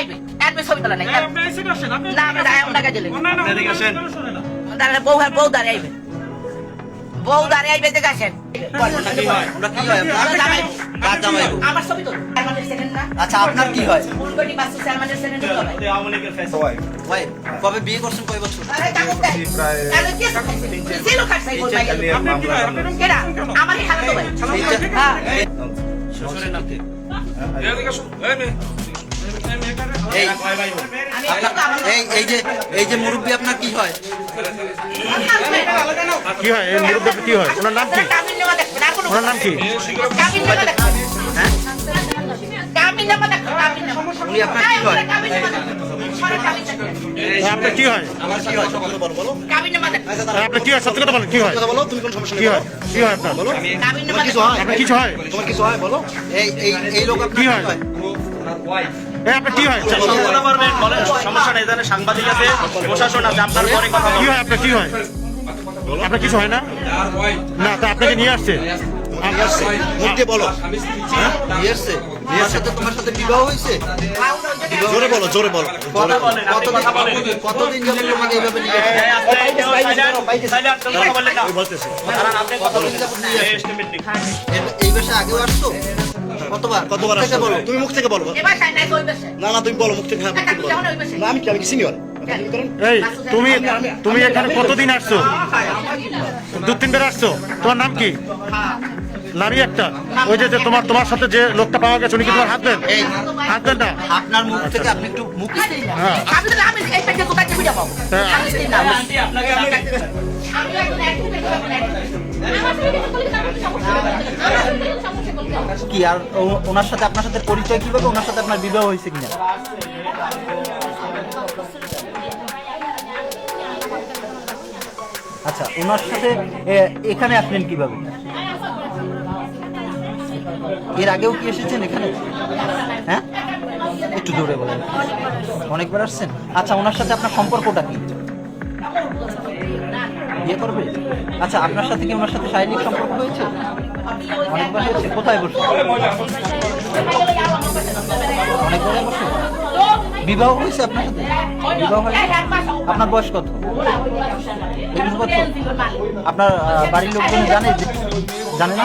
আইবে এত ছবি তোলা নাই আপনি এসে বসেন আপনি না আমরা দাঁড়ায় আমরা গেলে এদিকে আসেন দাঁড়ায় বউ দাঁড়ায় আইবে বউ দাঁড়ায় আইবে দেখে আসেন কি হয় আমার ছবি তো চেয়ারম্যানের সেকেন্ড না আচ্ছা আপনার কি হয় ফুলবাড়ি বাসু চেয়ারম্যানের সেকেন্ড তো ভাই ভাই কবে বিয়ে করছেন কয় বছর আরে কাকু দে আরে কি জিলো খাইছাই বল ভাই আপনি কি হয় আপনি কেডা আমার খালা তো ভাই হ্যাঁ শ্বশুরের নাম কি এদিকে আসুন এই মেয়ে এই আমি এই যে মুরব্বি আপনার কি হয় কি হয় এই মুরব্বী কি হয় ওনার নাম কি ওনার নাম কি হ্যাঁ উনি আপনার কি হয়? আপনার কি হয় আমার কি হয় বলো বলো আপনার কি হয় সত্যি কথা বলেন কি হয় বলো তুমি কোন সমস্যা কি হয় কি হয় আপনার তোমার কিছু হয় আপনার কিছু হয় তোমার কিছু হয় বলো এই লোক আপনার কি কি হয়? হয় এই আপনার কি হয় সমস্যা নেই জানেন সাংবাদিক আছে প্রশাসন আছে আপনার পরে কথা কি হয় আপনার কি হয় আপনার কিছু হয় না না তা আপনাকে নিয়ে আসছে মুখে বলো বিয়ের সাথে তোমার সাথে বিবাহ হয়েছে জোরে বলো কতদিন যাবত তোমাকে এইভাবে নিয়ে এই বেশে আগেও আসছো কতবার আসছো বলো তুমি মুখ থেকে বলো না তুমি বলো মুখ থেকে না আমি কি সিনিয়র এই তুমি এখানে কতদিন আসছো 2-3 বার আসছো তোমার নাম কি নারী একটা ওই যে তোমার সাথে যে লোকটা পাওয়া গেছে উনি কি তোমার হাত দেন না আপনার মুখ থেকে আপনি একটু মুখ হ্যাঁ কি আর ওনার সাথে আপনার সাথে পরিচয় কিভাবে ওনার সাথে আপনার বিবাহ হয়েছে কিনা আচ্ছা ওনার সাথে এখানে আসলেন কিভাবে এর আগেও কি এসেছেন এখানে হ্যাঁ একটু জোরে বলেন অনেকবার আসছেন আচ্ছা ওনার সাথে আপনার সম্পর্কটা কি বিয়ে করবে আচ্ছা আপনার সাথে কি ওনার সাথে শারীরিক সম্পর্ক হয়েছে অনেকবার হয়েছে কোথায় বসে অনেকবার বসে বিবাহ হয়েছে আপনার সাথে বিবাহ হয়েছে আপনার বয়স কত 21 বছর আপনার বাড়ির লোকজন জানে না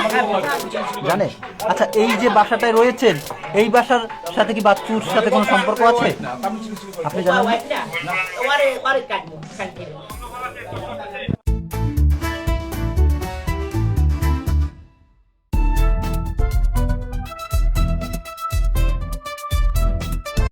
জানে আচ্ছা এই যে বাসাটায় রয়েছেন এই বাসার সাথে কি বাচ্চুর সাথে কোনো সম্পর্ক আছে আপনি জানেন না